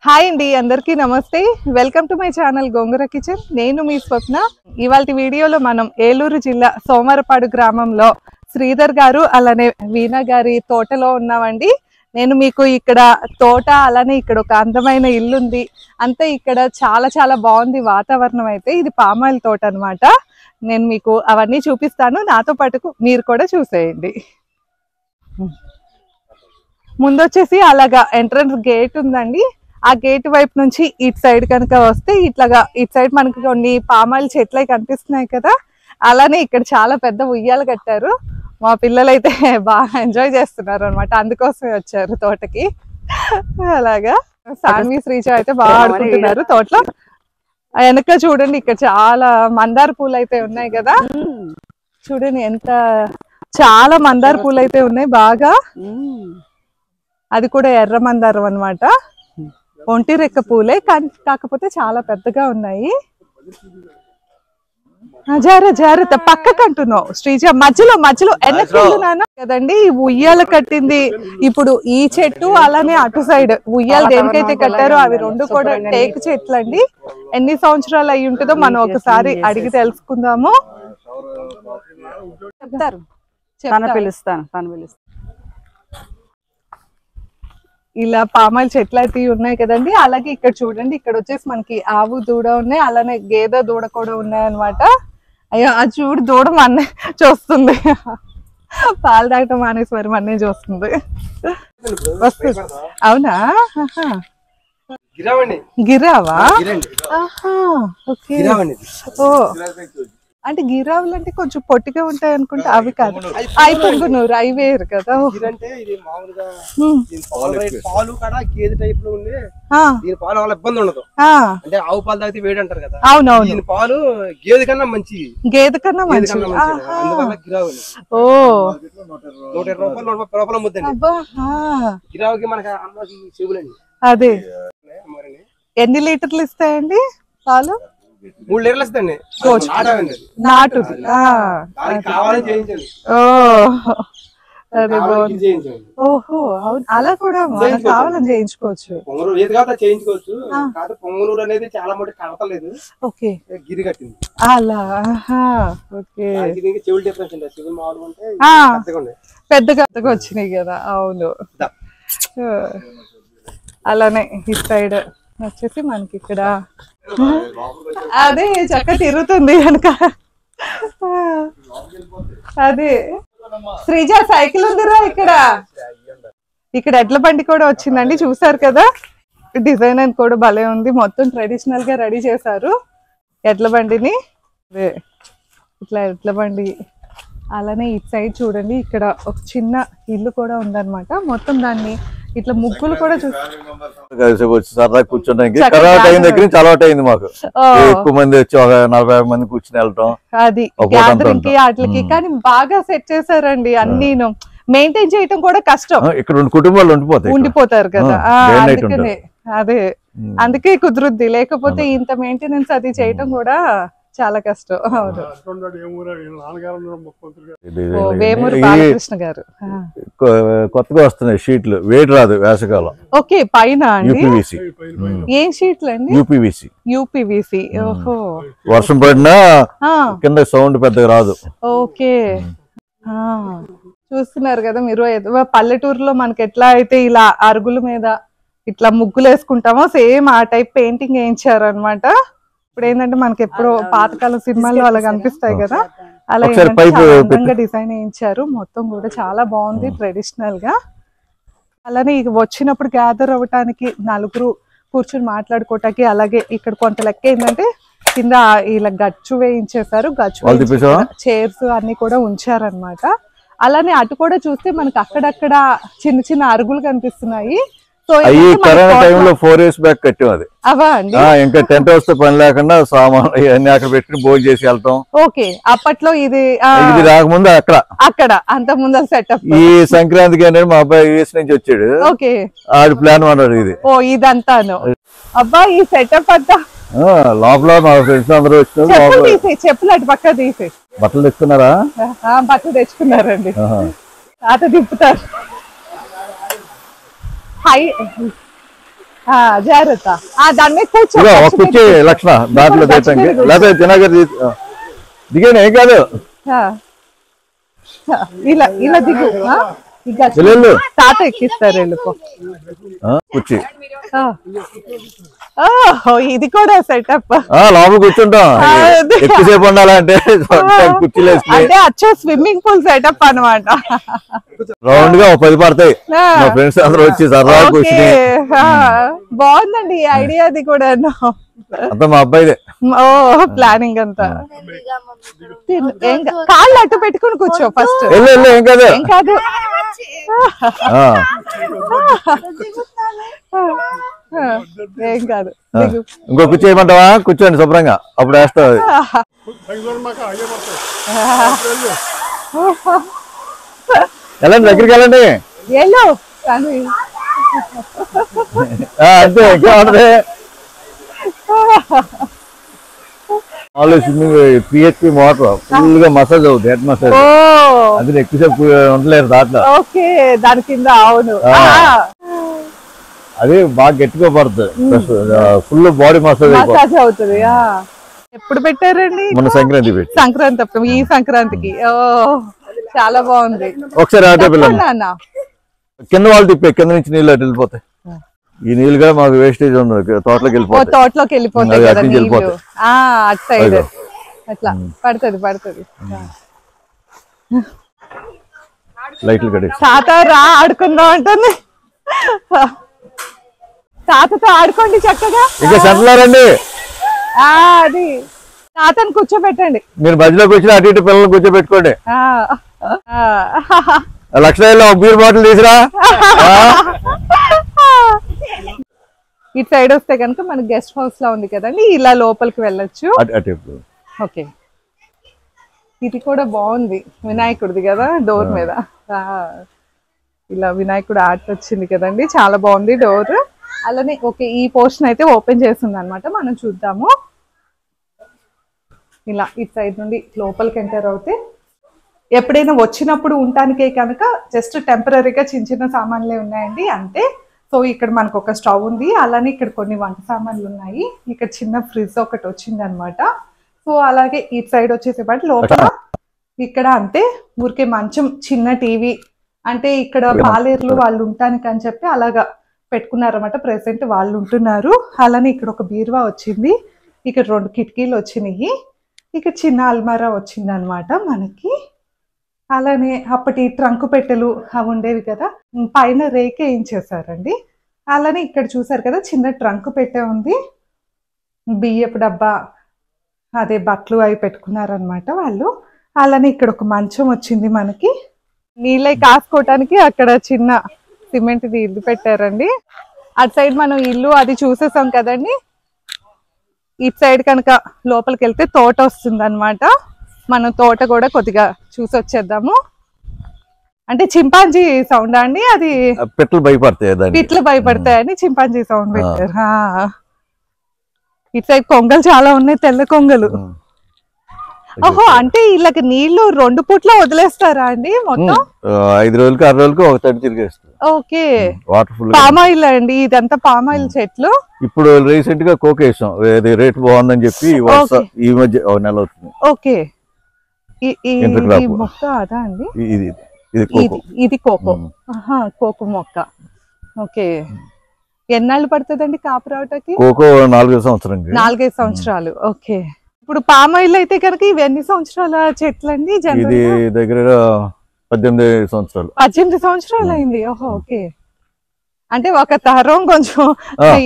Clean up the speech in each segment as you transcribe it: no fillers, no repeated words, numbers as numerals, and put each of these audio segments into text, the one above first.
Hi అండి, అందరికీ నమస్తే. Welcome to my channel gongura kitchen. నేను మీ స్వప్న. ఇవాళ వీడియోలో మనం ఏలూరు జిల్లా సోమరపాడు గ్రామంలో శ్రీధర్ గారు అలానే వీణా గారి తోటలో ఉన్నామండి. నేను మీకు ఇక్కడ తోట అలానే ఇక్కడ ఒక అందమైన ఇల్లు ఉంది. అంతే ఇక్కడ చాలా చాలా బాగుంది వాతావరణం. అయితే ఇది పామాయిల్ తోట అన్నమాట. నేను మీకు అవన్నీ చూపిస్తాను, నాతో పాటు మీరు కూడా చూసేయండి. ముందొచ్చేసి అలాగా ఎంట్రన్స్ గేట్ ఉందండి. ఆ గేట్ వైపు నుంచి ఇటు సైడ్ కనుక వస్తే ఇట్లాగా ఇటు సైడ్ మనకి కొన్ని పామాయిల్ చెట్లే కనిపిస్తున్నాయి కదా. అలానే ఇక్కడ చాలా పెద్ద ఉయ్యాలు కట్టారు. మా పిల్లలు అయితే బాగా ఎంజాయ్ చేస్తున్నారు అనమాట, అందుకోసమే వచ్చారు తోటకి. అలాగా సాన్వి శ్రీజ అయితే బాగా ఆడుకుంటున్నారు తోటలో. వెనక చూడండి, ఇక్కడ చాలా మందార పూలు అయితే ఉన్నాయి కదా. చూడండి ఎంత చాలా మందార పూలు అయితే ఉన్నాయి బాగా. అది కూడా ఎర్ర మందారం అన్నమాట. ఒంటి రెక్క పూలే కాకపోతే చాలా పెద్దగా ఉన్నాయి. జాగ్రత్త పక్కకు అంటున్నావు శ్రీజ, మధ్యలో వెనక్కున్నాను కదండి. ఉయ్యాల కట్టింది ఇప్పుడు ఈ చెట్టు అలానే అటు సైడ్ ఉయ్యాలు దేనికైతే కట్టారో అవి రెండు కూడా టేకు చెట్లు అండి. ఎన్ని సంవత్సరాలు అయి ఉంటుందో మనం ఒకసారి అడిగి తెలుసుకుందాము. చెప్తారు, పిలుస్తాను. ఇలా పామాయిల్ చెట్లు అయితే ఉన్నాయి కదండి. అలాగే ఇక్కడ చూడండి, ఇక్కడ వచ్చేసి మనకి ఆవు దూడ ఉన్నాయి, అలానే గేదె దూడ కూడా ఉన్నాయి అనమాట. అయ్యో అది చూడు, దూడ మన్నే చూస్తుంది. పాలు తాగటం మానేసి మరి మన్నే చూస్తుంది. వస్తుంది. అవునా, గిరావా? ఓకే. ఓ అంటే గిరావులు అంటే కొంచెం పొట్టిగా ఉంటాయి అనుకుంటా. అవి కాదు, అవి పొంగునూరు, అవి వేరు కదా. అవునవును, పాలు గేదె కన్నా మంచి. ఓ 120 రూపాయలు ముద్దండి గిరావుకి. మనకి చెవులండి. అదే ఎన్ని లీటర్లు ఇస్తాయండి పాలు? 3 లీటర్లు ఇస్తాండి. నాటు. ఓహో, అవును, అలా కూడా కావాలని చేయించుకోవచ్చు. చేయించుకోవచ్చు. పొంగనూరు అనేది చాలా మటుకు కడతలేదు. ఓకే, గిరి కట్టింది అలా. ఓకే, చెవులు డిఫరెన్స్ అండి. చెవులు మామూలుగా ఉంటే పెద్దగా వచ్చినాయి కదా. అవును, అలానే ఈ సైడ్ వచ్చేసి మనకి ఇక్కడ అదే చక్క తిరుగుతుంది కనుక. అదే శ్రీజ సైకిల్ ఉందిరా ఇక్కడ. ఇక్కడ ఎడ్ల బండి కూడా వచ్చిందండి, చూసారు కదా. డిజైన్ అని కూడా భలే ఉంది. మొత్తం ట్రెడిషనల్ గా రెడీ చేశారు ఎడ్ల బండిని. అదే ఇట్లా ఎడ్ల బండి. అలానే ఇటు సైడ్ చూడండి, ఇక్కడ ఒక చిన్న ఇల్లు కూడా ఉందన్నమాట. మొత్తం దాన్ని ఇట్లా ముగ్గులు కూడా సరదా కూర్చోడానికి కరాట అయిన దగ్గర నుంచి అలవాటు అయింది మాకు. ఎక్కువ మంది వచ్చి ఒక 40 మంది కూర్చుని వెళ్ళటం, అది గ్యాదరింగ్ కి వాటికి. కానీ బాగా సెట్ చేశారండి అన్ని. మెయింటైన్ చేయటం కూడా కష్టం. ఇక్కడ 2 కుటుంబాలు ఉండిపోతారు కదా. అందుకనే అదే అందుకే కుదురుద్ది. లేకపోతే ఇంత మెయింటెనెన్స్ అది చేయటం కూడా చాలా కష్టం. అవును, వేమూరు బాలకృష్ణ గారు. కొత్తగా వస్తున్నాయి షీట్లు, వేడి రాదు వేసవికాలం. ఓకే, పైన యూపీవీసీ. ఏం షీట్లు అండి? యూపీవీసీ. ఓహో, వర్షం పడినా కింద సౌండ్ పెద్దగా రాదు. ఓకే, చూస్తున్నారు కదా మీరు. పల్లెటూరులో మనకి ఎట్లా అయితే ఇలా అరుగుల మీద ఇట్లా ముగ్గులు వేసుకుంటామో సేమ్ ఆ టైప్ పెయింటింగ్ వేయించారు అనమాట. ఇప్పుడు ఏంటంటే మనకి ఎప్పుడో పాతకాలం సినిమాల్లో అలా కనిపిస్తాయి కదా, అలా అందంగా డిజైన్ వేయించారు. మొత్తం కూడా చాలా బాగుంది ట్రెడిషనల్ గా. అలానే వచ్చినప్పుడు గ్యాదర్ అవ్వటానికి నలుగురు కూర్చుని మాట్లాడుకోవటానికి. అలాగే ఇక్కడ కొంత లెక్క ఏంటంటే కింద ఇలా గచ్చు వేయించేశారు. గచ్చు చైర్స్ అన్ని కూడా ఉంచారనమాట. అలానే అటు కూడా చూస్తే మనకి అక్కడక్కడ చిన్న చిన్న అరుగులు కనిపిస్తున్నాయి. కరోనా టైంలో 4 years బ్యాక్ కట్టాం అది. అవా అండి, ఇంకా టెంట్ వస్తే పని లేకుండా సామాన్లు ఇవన్నీ అక్కడ పెట్టి భోజనం చేసి వెళ్తాం. ఓకే, అప్పట్లో ఇది రాకముందు అక్కడ అంత ముందు సెటప్. ఈ సంక్రాంతికి అనేది మా అబ్బాయి యూఎస్ నుంచి వచ్చాడు. ఓకే, ఆడి ప్లాన్ అన్నాడు ఇది. ఓ ఇదంతాను. అబ్బా ఈ సెటప్ అంతా లోపల మా ఫ్రెండ్స్ అందరూ వచ్చారు. చెప్పులు అటు పక్క తీసే. బట్టలు తెచ్చుకున్నారా? బట్టలు తెచ్చుకున్నారండి. తాత తిప్పుతారు. జాగ్రత్త దాని మీద కూర్చో ఒక కుర్చీ లక్షణ దాంట్లో తెచ్చండి లేకపోతే తినగర్ దిగాను ఏం కాదు ఇలా ఇలా దిగు తాత ఎక్కిస్తారు వెళ్ళిపో కుర్చీ ఇది కూడా సెటప్ లోపల కూర్చుంటాం ఎక్కువసేపు ఉండాలంటే కుర్చీలు అంటే అచ్చా స్విమ్మింగ్ పూల్ సెటప్ అన్నమాట రౌండ్ గా 10 పడతాయి మా ఫ్రెండ్స్ అందరూ వచ్చి సరదా కూర్చుని బాగుందండి ఈ ఐడియా అది కూడా అంతా మా అబ్బాయిదే ఓ ప్లానింగ్ అంతా కాళ్ళు అట్టు పెట్టుకుని కూర్చో ఫస్ట్ ఏం కాదు ఏం కాదు ఏం కాదు ఇంకో కుర్చీ వేయమంటావా కూర్చోండి శుభ్రంగా అప్పుడు వేస్తావు వెళ్ళండి దగ్గరికి వెళ్ళండి అంతే ఇంకా ఉంటది స్విమ్మింగ్ పిహెచ్పి మోటార్ ఫుల్ గా మసాజ్ అవుతుంది హెడ్ మసాజ్ అందులో ఎక్కువసేపు ఉండలేరు దాంట్లో ఓకే దాని కింద అవును అది బాగా గట్టిగా పడుతుంది ఫుల్ బాడీ మసాజ్ అవుతుంది ఎప్పుడు పెట్టారండి మన సంక్రాంతి పెట్టి సంక్రాంతి అప్పుడు ఈ సంక్రాంతికి ఓ చాలా బాగుంది ఒకసారి ఆటో పిల్లలు కింద వాళ్ళు తిప్పే కింద నుంచి నీళ్ళు అటు వెళ్ళిపోతాయి ఈ నీళ్ళు కూడా మాకు వేస్టేజ్ ఉంది తోటలోకి వెళ్ళిపోతాయి అటు సైడ్ అట్లా పడుతుంది లైట్లు కట్టేసి తాత రా ఆడుకుందాం అంటుంది తాతతో ఆడుకోండి చక్కగా ఇంకా సెంటర్ రండి అది తాతను కూర్చోబెట్టండి మీరు మధ్యలోకి వచ్చిన అటు ఇటు పిల్లల్ని కూర్చోబెట్టుకోండి లక్షణాల్లో బీర్ బాటిల్ తీసురా ఇటు సైడ్ వస్తే కనుక మనకి గెస్ట్ హౌస్ లా ఉంది కదండి ఇలా లోపలికి వెళ్ళొచ్చు ఓకే ఇది కూడా బాగుంది వినాయకుడిది కదా డోర్ మీద ఇలా వినాయకుడు ఆర్ట్ వచ్చింది కదండి చాలా బాగుంది డోర్ అలానే ఓకే ఈ పోర్షన్ అయితే ఓపెన్ చేస్తుంది అనమాట మనం చూద్దాము ఇలా ఇటు సైడ్ నుండి లోపలికి ఎంటర్ అవుతే ఎప్పుడైనా వచ్చినప్పుడు ఉండటానికే కనుక జస్ట్ టెంపరీగా చిన్న చిన్న సామాన్లే ఉన్నాయండి అంతే సో ఇక్కడ మనకు ఒక స్టవ్ ఉంది అలానే ఇక్కడ కొన్ని వంట సామాన్లు ఉన్నాయి ఇక్కడ చిన్న ఫ్రిడ్జ్ ఒకటి వచ్చింది అనమాట సో అలాగే ఇటు సైడ్ వచ్చేసేపాటి లోపల ఇక్కడ అంతే ఊరికే మంచం చిన్న టీవీ అంటే ఇక్కడ పాలేర్లు వాళ్ళు ఉండటానికి అని చెప్పి అలాగా పెట్టుకున్నారన్నమాట ప్రెసెంట్ వాళ్ళు ఉంటున్నారు అలానే ఇక్కడ ఒక బీరువా వచ్చింది ఇక్కడ 2 కిటికీలు వచ్చినాయి ఇక్కడ చిన్న అల్మారా వచ్చింది అనమాట మనకి అలానే అప్పటి ట్రంకు పెట్టెలు అవి ఉండేవి కదా పైన రేకే వేయించేసారండి అలానే ఇక్కడ చూసారు కదా చిన్న ట్రంకు పెట్టె ఉంది బియ్యపు డబ్బా అదే బట్టలు అవి పెట్టుకున్నారనమాట వాళ్ళు అలానే ఇక్కడ ఒక మంచం వచ్చింది మనకి నీళ్ళై కాసుకోవటానికి అక్కడ చిన్న సిమెంట్ ఇల్లు పెట్టారండి అటు సైడ్ మనం ఇల్లు అది చూసేసాం కదండి ఇటు సైడ్ కనుక లోపలికి వెళ్తే తోట వస్తుంది అనమాట మనం తోట కూడా కొద్దిగా చూసి వచ్చేద్దాము అంటే చింపాంజీ సౌండ్ అండి అది పిట్లు భయపడతాయని చింపాంజీ సౌండ్ పెట్టారు ఇటు సైడ్ కొంగలు చాలా ఉన్నాయి తెల్ల కొంగలు ఓహో అంటే వీళ్ళకి నీళ్లు 2 పూట్ల వదిలేస్తారా అండి మొత్తం 5 రోజులకి 6 రోజులకి ఒకసారి తిరిగేస్తారు ఓకే పామాయిల్ అండి ఇదంతా పామాయిల్ చెట్లు ఇప్పుడు రీసెంట్ గా కోక్ వేసాం రేట్ బాగుందని చెప్పి ఈ మధ్య నెల అవుతుంది ఓకే మొక్క అదా అండి ఇది కోకో కోకో మొక్క ఓకే ఎన్నాళ్ళు పడుతుందండి కాపు రావటానికి కోకో 4 సంవత్సరాలు ఓకే ఇప్పుడు పామాయిల్ అయితే కనుక ఇవి ఎన్ని సంవత్సరాల చెట్లు అండి ఇది దగ్గర 18 సంవత్సరాలు అయింది ఓహో ఓకే అంటే ఒక తరం కొంచెం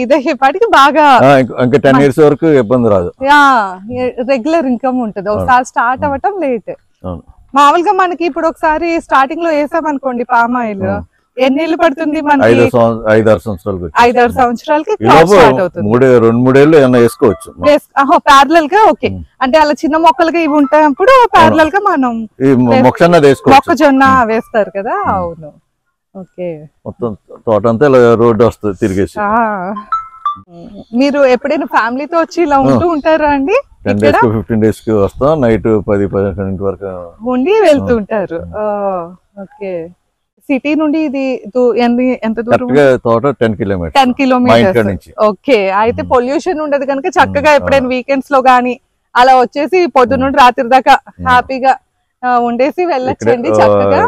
ఇదేపాటికి బాగా ఇంకా 10 years వరకు ఇబ్బంది రాదు రెగ్యులర్ ఇన్కమ్ ఉంటది ఒకసారి స్టార్ట్ అవ్వటం లేట్ మామూలుగా మనకి ఇప్పుడు ఒకసారి స్టార్టింగ్ లో వేసామనుకోండి పామాయిల్ ఎన్నేళ్ళు పడుతుంది మనకి 5-6 సంవత్సరాలు 5-6 సంవత్సరాలకి స్టార్ట్ అవుతుంది 2-3 ఏళ్ళు ఏమైనా వేసుకోవచ్చు ప్యారలల్ గా ఓకే అంటే అలా చిన్న మొక్కలుగా ఇవి ఉంటాయప్పుడు ప్యారలల్ గా మనం మొక్కజొన్న వేస్తారు కదా అవును ఓకే మొత్తం తోట అంతా రోడ్డు వస్తుంది తిరిగేసి మీరు ఎప్పుడైనా ఫ్యామిలీతో వచ్చి ఇలా ఉంటూ ఉంటారా అండి 10 days 15 days కి వస్తాం నైట్ 10-11 వరకు ఉండి వెళ్తూ ఉంటారు ఓకే సిటీ నుండి ఇది ఎంత దూరం? తోట 10 కిలోమీటర్స్. 10 కిలోమీటర్స్. ఓకే, అయితే పొల్యూషన్ ఉండదు కనుక చక్కగా ఎప్పుడైనా వీకెండ్స్ లో గానీ అలా వచ్చేసి పొద్దున్న నుండి రాత్రి దాకా హ్యాపీగా ఉండేసి వెళ్ళొచ్చండి చక్కగా.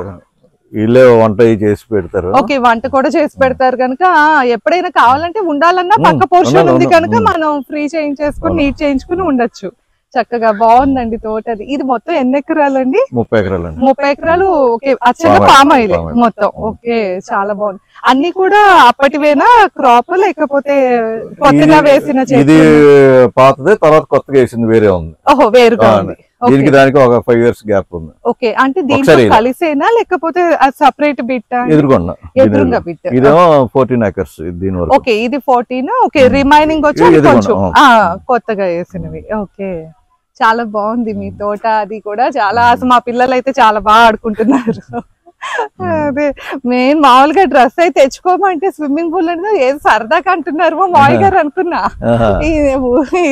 వీళ్ళే వంట చేసి పెడతారు. ఓకే, వంట కూడా చేసి పెడతారు కనుక ఎప్పుడైనా కావాలంటే ఉండాలన్నా పక్క పోర్షన్ ఉంది కనుక మనం ఫ్రీ చేయించేసుకుని నీట్ చేయించుకుని ఉండొచ్చు చక్కగా. బాగుందండి తోట. ఇది మొత్తం ఎన్ని ఎకరాలండి? 30 ఎకరాలు. 30 ఎకరాలు. ఓకే, అచ్చగా పామాయిల్ మొత్తం. ఓకే, చాలా బాగుంది. అన్ని కూడా అప్పటివేనా క్రాప్ లేకపోతే కొత్తగా వేసిన? ఇది పాతదే, తర్వాత కొత్తగా వేసింది వేరే ఉంది. ఓహో, వేరుగా ఉంది. దీనికి దానికి ఒక 5 years గ్యాప్ ఉంది. ఓకే, అంటే దీంట్లో కలిసేనా లేకపోతే సెపరేట్ బిట్? ఎదురుగా బిట్. ఇదేమో 14 acres దీని వరకు. ఓకే, ఇది 14. ఓకే, రిమైనింగ్ వచ్చి కొంచెం కొత్తగా వేసినవి. ఓకే, చాలా బాగుంది మీ తోట. అది కూడా చాలా, అసలు మా పిల్లలు అయితే చాలా బాగా ఆడుకుంటున్నారు. అదే మెయిన్ మామూలుగా డ్రెస్ అయితే తెచ్చుకోమంటే స్విమ్మింగ్ పూల్ అంటే ఏది సరదాగా అంటున్నారు మా మామయ్య గారు అనుకున్నా,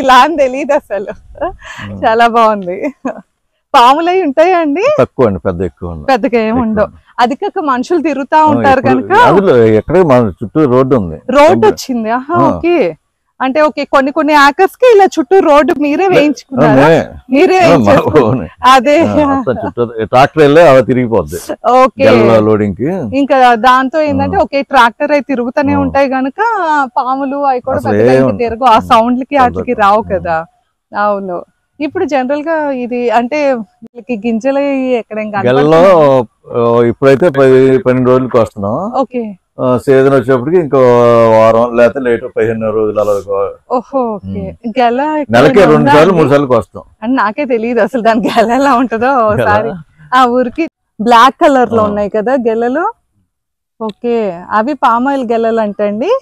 ఇలా అని తెలియదు అసలు. చాలా బాగుంది. పాములు అవి ఉంటాయా అండి? తక్కువ అండి, పెద్దగా ఏమి ఉండవు. అది కాక మనుషులు తిరుగుతా ఉంటారు కనుక. ఎక్కడ మన చుట్టూ రోడ్డు ఉంది. రోడ్డు వచ్చింది. ఓకే, అంటే ఓకే, కొన్ని ఏకర్స్ కి ఇలా చుట్టూ రోడ్డు మీరే వేయించుకున్నారు? మీరే అదే ట్రాక్టర్ వెళ్ళి అలా తిరిగిపోద్ది. ఓకే, లోడింగ్ కి. ఇంకా దాంతో ఏంటంటే ఓకే, ట్రాక్టర్ అయి తిరుగుతూనే ఉంటాయి కనుక పాములు అవి కూడా తిరగవు. ఆ సౌండ్లకి వాటికి రావు కదా. అవును. ఇప్పుడు జనరల్ గా ఇది అంటే గింజలు ఎక్కడేం గెలలో ఇప్పుడైతే 12 రోజులకి వస్తున్నాం. ఓకే, సీజన్ వచ్చేప్పటికి ఇంకో వారం లేకపోతే లేట్ 15 రోజులు అలా. ఓహో, గెల నెలకి 2 సార్లు 3 సార్లు వస్తాం. అని నాకే తెలియదు అసలు దాని గెల ఎలా ఉంటుందో. ఒకసారి ఆ ఊరికి బ్లాక్ కలర్ లో ఉన్నాయి కదా గెలలు. ఓకే, అవి పామాయిల్ గెలలు అంటండి.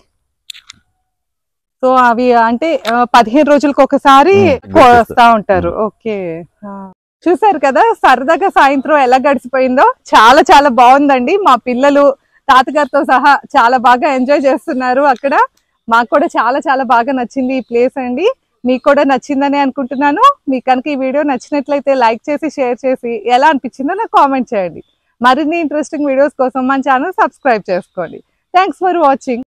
సో అవి అంటే 15 రోజులకు ఒకసారి వస్తా ఉంటారు. ఓకే, చూసారు కదా సరదాగా సాయంత్రం ఎలా గడిచిపోయిందో. చాలా చాలా బాగుందండి. మా పిల్లలు తాతగారితో సహా చాలా బాగా ఎంజాయ్ చేస్తున్నారు అక్కడ. మాకు కూడా చాలా చాలా బాగా నచ్చింది ఈ ప్లేస్ అండి. మీకు కూడా నచ్చిందని అనుకుంటున్నాను. మీకు కనుక ఈ వీడియో నచ్చినట్లయితే లైక్ చేసి షేర్ చేసి ఎలా అనిపించిందో నాకు కామెంట్ చేయండి. మరిన్ని ఇంట్రెస్టింగ్ వీడియోస్ కోసం మన ఛానల్ సబ్స్క్రైబ్ చేసుకోండి. Thanks for watching.